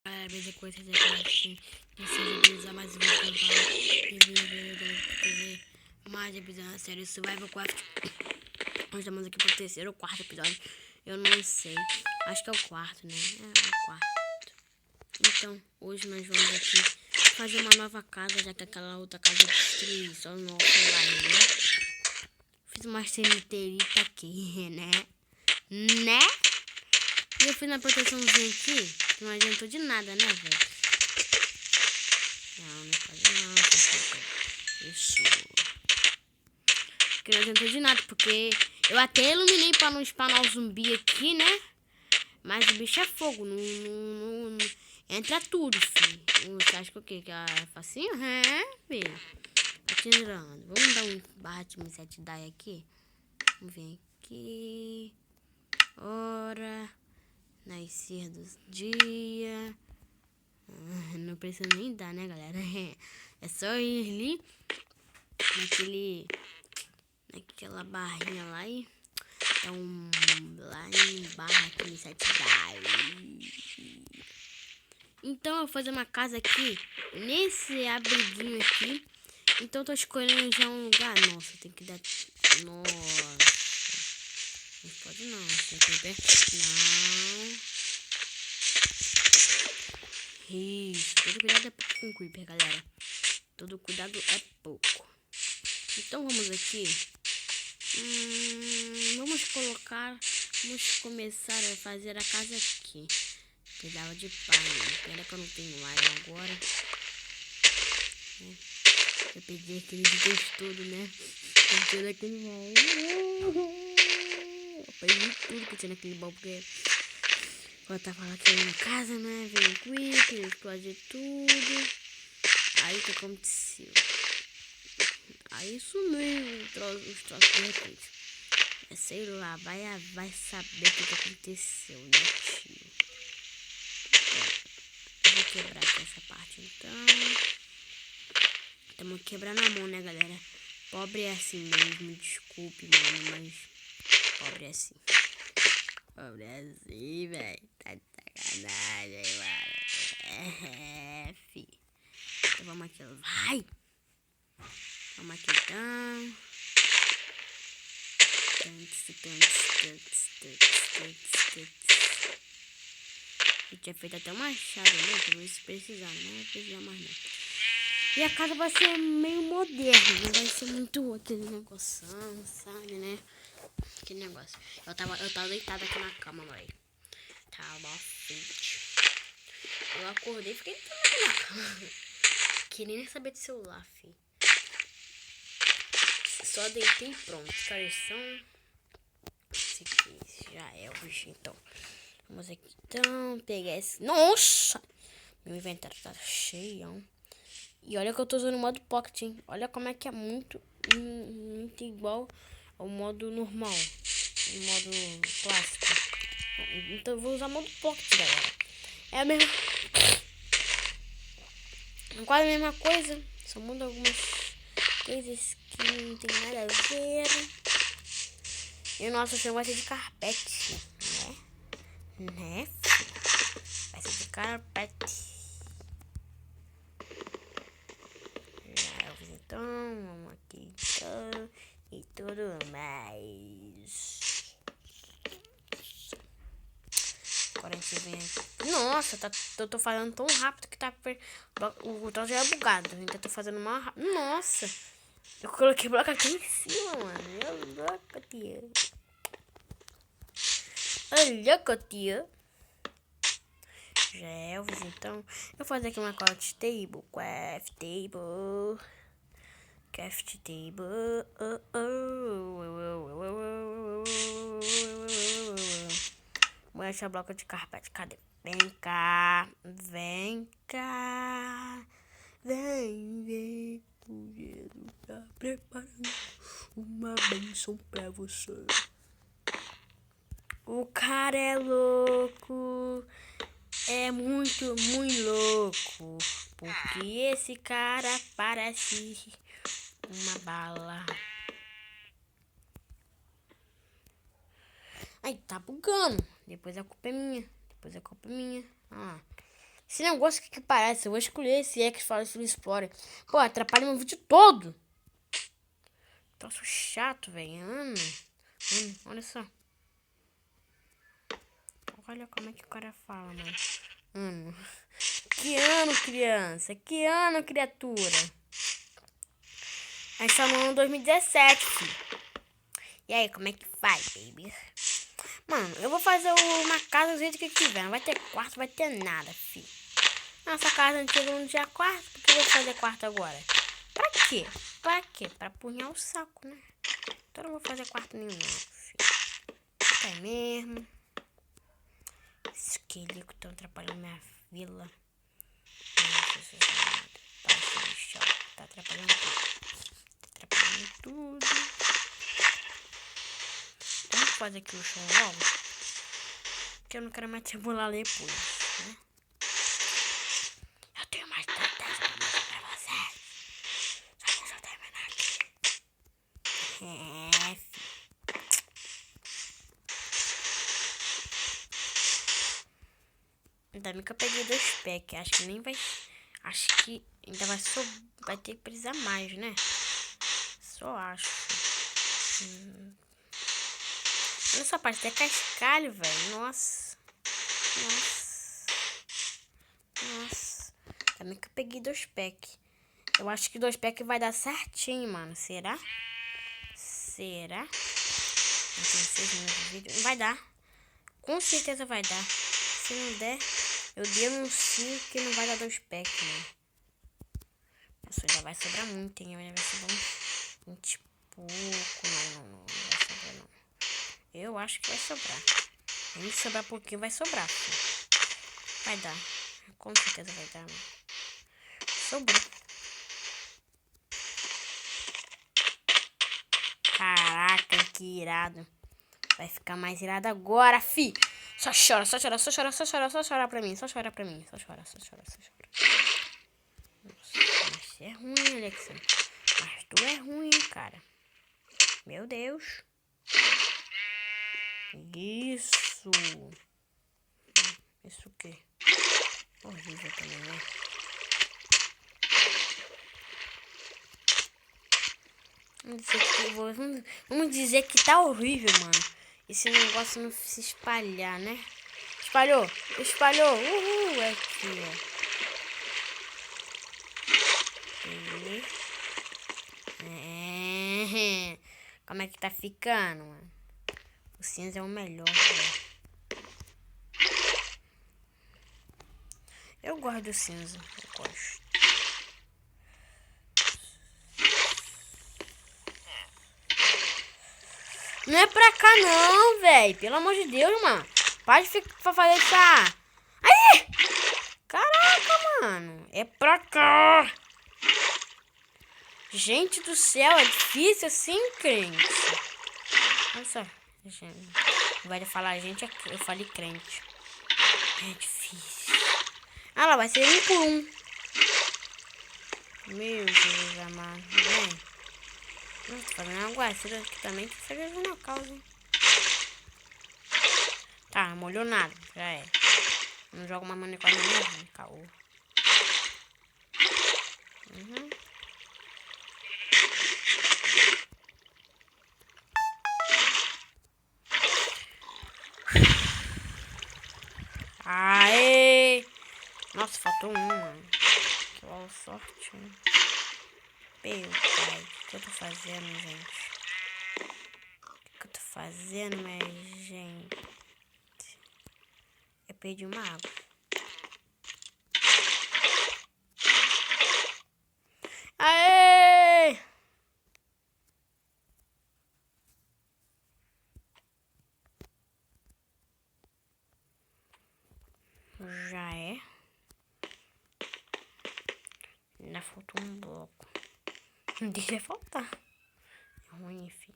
Beleza, coisas aqui preciso usar mais um mais episódio da série Survival Craft. Nós estamos aqui pro terceiro ou quarto episódio. Eu não sei. Acho que é o quarto, né? É o quarto. Então, hoje nós vamos aqui fazer uma nova casa, já que aquela outra casa destruiu só no offline, né? Fiz uma cemitério aqui, né? E eu fiz uma proteçãozinha aqui, que não adiantou de nada, né, velho? Não faz não. Isso. Que não adiantou de nada, porque eu até iluminei pra não spawnar o zumbi aqui, né? Mas o bicho é fogo, não entra tudo, filho. Você acha que o quê? Que é facinho? É, filho. Atirando. Vamos dar um barra de 7 die aqui. Vamos ver aqui. Hora. Nascer do dia. Não precisa nem dar, né, galera? É só ir ali naquela barrinha lá e lá em barra aqui, 7 die. Então eu vou fazer uma casa aqui nesse abriguinho aqui. Então eu tô escolhendo já um lugar. Nossa, tem que dar. Nossa. Não pode não. Tem que ver. Não. Isso. Todo cuidado é pouco com creeper, galera. Todo cuidado é pouco. Então vamos aqui. Vamos começar a fazer a casa aqui. Precisava de palha. Pena que eu não tenho iron agora. Eu perdi aquele vídeo todo, né? Eu perdi aquele baú. Eu perdi tudo que tinha naquele baú, porque quando eu tava lá querendo casa, né? Veio o creeper, explodiu tudo. Aí o que aconteceu? Aí sumiu os troços de repente. Sei lá, vai saber o que aconteceu, né, tio? Vou quebrar aqui essa parte, então. Estamos quebrando a mão, né, galera? Pobre é assim mesmo, desculpe, mano, mas pobre é assim. Pobre é assim, velho. Tá de sacanagem, mano. Fi. Então vamos aqui, vai! Vamos aqui, então. Eu tinha feito até uma chave, né? Pra ver se precisar. Não vai precisar mais, não. E a casa vai ser meio moderna. Não vai ser muito aquele negócio, sabe, né? Aquele negócio. Eu tava deitada aqui na cama, velho. Tava frente. Eu acordei e fiquei deitada na cama. Queria nem saber de celular, filho. Só deitei e pronto. Careção. Esse aqui já é o bicho, então. Vamos aqui, então. Pegar esse. Nossa! Meu inventário tá cheio. E olha que eu tô usando o modo Pocket, hein? Olha como é que é muito igual ao modo normal. O modo clássico. Então eu vou usar o modo Pocket, galera. É a mesma. Quase a mesma coisa. Só muda algumas coisas que não tem nada a ver. E o nosso chão vai ser de carpete, né? Vai ser de carpete. Então, vamos aqui então, e tudo mais. Agora a gente vem aqui. Nossa, eu tô fazendo tão rápido que tá o troço já é bugado. Então eu tô fazendo mais rápido. Nossa, eu coloquei o bloco aqui em cima, mano. Meu bloco, tia. Olha, tia. Gelves, então. Eu vou fazer aqui uma craft table. Craft table. Vou achar bloco de carpete. Cadê? Vem cá. Vem cá. Vem. O Jesus tá preparando uma bênção pra você. O cara é louco. É muito louco. Porque esse cara parece uma bala. Ai, tá bugando. Depois a culpa é minha. Ah, Esse negócio que parece, eu vou escolher esse X-Files Explorer. Pô, atrapalha meu vídeo todo. Troço chato, velho. Olha só. Olha como é que o cara fala, mano. Que ano, criança? Que ano, criatura? A gente tá no ano 2017, filho. E aí, como é que faz, baby? Mano, eu vou fazer uma casa do jeito que tiver. Não vai ter quarto, vai ter nada, filho. Nossa casa antiga não tinha quarto. Por que eu vou fazer quarto agora? Pra quê? Pra quê? Pra punhar o saco, né? Então eu não vou fazer quarto nenhum, não, filho. Fica aí mesmo. Esses quelicos estão atrapalhando minha vila. Tá atrapalhando tudo. Tá atrapalhando tudo. Vamos fazer aqui o chão logo. Porque eu não quero mais tribular depois, né? Eu tenho mais estratégia pra mostrar pra vocês. Só deixa eu terminar aqui. Ainda bem que eu peguei 2 packs. Acho que nem vai... Acho que ainda vai ter que precisar mais, né? Só acho. Olha essa parte, até cascalho, velho. Nossa. Também que eu peguei 2 packs. Eu acho que 2 packs vai dar certinho, mano. Será? Não tem 6 minutos de vídeo. Vai dar. Com certeza vai dar. Se não der, eu denuncio que não vai dar 2 packs, mano. Nossa, já vai sobrar muito, hein? Vai sobrar um 20 e pouco. Não vai sobrar, não. Eu acho que vai sobrar. Nem se sobrar pouquinho, vai sobrar, filho. Vai dar. Com certeza vai dar, mano. Sobrou. Caraca, que irado. Vai ficar mais irado agora, fi. Só chora pra mim. Só chora. Nossa, mas você é ruim, Alexa. Mas tu é ruim, cara. Meu Deus. Isso. Isso o quê? Horrível também, né? Vamos dizer que tá horrível, mano. Esse negócio não se espalhar, né? Espalhou. Uhul, aqui, ó. Como é que tá ficando, mano? O cinza é o melhor, velho. Eu gosto do cinza. Eu gosto. Não é pra cá não, velho. Pelo amor de Deus, mano. Pode fazer essa... Aí! Caraca, mano. É pra cá. Gente do céu, é difícil assim, crente. Olha só. Vai de falar gente, eu falei crente. É difícil. Ah lá, vai ser 1 por 1. Meu Deus amado. Vem. Nossa, tô fazendo uma guarda aqui também, que você já na causa, hein? Tá, não molhou nada, já é. Não joga uma manicômia mesmo, caô. Aê! Nossa, faltou um, mano. Que boa sorte, né? Meu pai, o que eu tô fazendo, gente? O que eu tô fazendo, minha gente? Eu perdi uma água. Aê! Já é. Ainda faltou um bloco. Não deixa faltar. É ruim, enfim.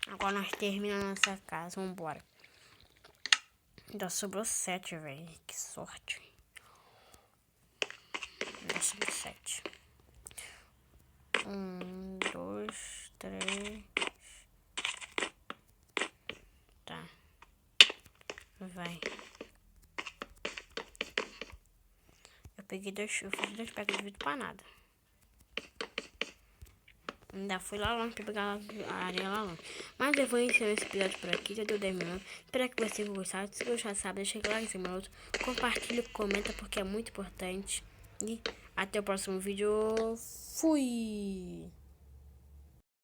Agora nós terminamos nossa casa. Vambora. Ainda sobrou 7, velho. Que sorte. Ainda sobrou 7. 1, 2, 3. Vai. Eu fiz 2 packs de vidro pra nada. Ainda fui lá longe pra pegar a areia lá longe. Mas eu vou encerrar esse episódio por aqui, já deu 10 minutos. Espero que vocês tenham gostado. Se gostar, sabe, deixa o like, 5 minutos. Compartilha, comenta, porque é muito importante. E até o próximo vídeo. Fui!